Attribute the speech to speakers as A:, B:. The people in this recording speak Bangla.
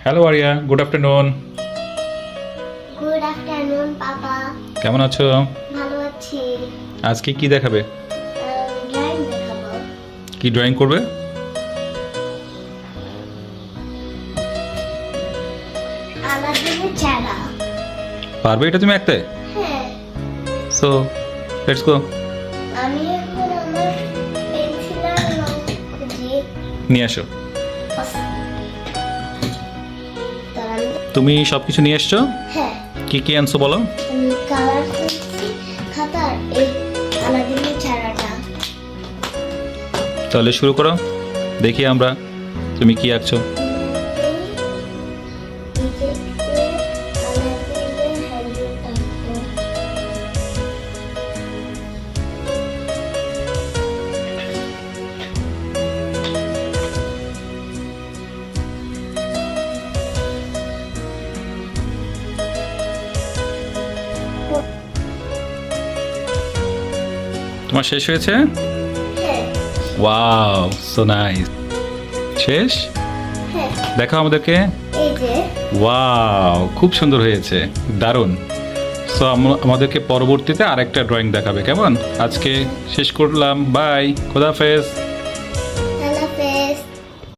A: Hello Aria, good afternoon.
B: Good afternoon papa.
A: কেমন আছো?
B: ভালো আছি।
A: আজকে কি দেখাবে?
B: ড্রয়িং দেখাবো।
A: কি ড্রয়িং করবে?
B: আলাদিনের চারা।
A: পারবে এটা তুমি আঁকতে?
B: হ্যাঁ,
A: সো লেটস গো।
B: আমি এখন আমার পেন্সিল আর রং খুঁজি।
A: নিয়ে আসো। তুমি সব কিছু নিয়ে এসছো?
B: হ্যাঁ,
A: কি কি আনছো বলো?
B: আমি কালার করছি খাতার এই আলাদিনের চারাটা।
A: তাহলে শুরু করো, দেখি আমরা তুমি কি আঁকছো। তোমার শেষ হয়েছে?
B: হ্যাঁ,
A: ওয়াও, সো নাইস। শেষ?
B: হ্যাঁ,
A: দেখো আমাদেরকে।
B: এই যে
A: ওয়াও, খুব সুন্দর হয়েছে, দারুণ। সো আমাদেরকে পরবর্তীতে আরেকটা ড্রয়িং দেখাবে, কেমন? আজকে শেষ করলাম, বাই, খোদাফেজ।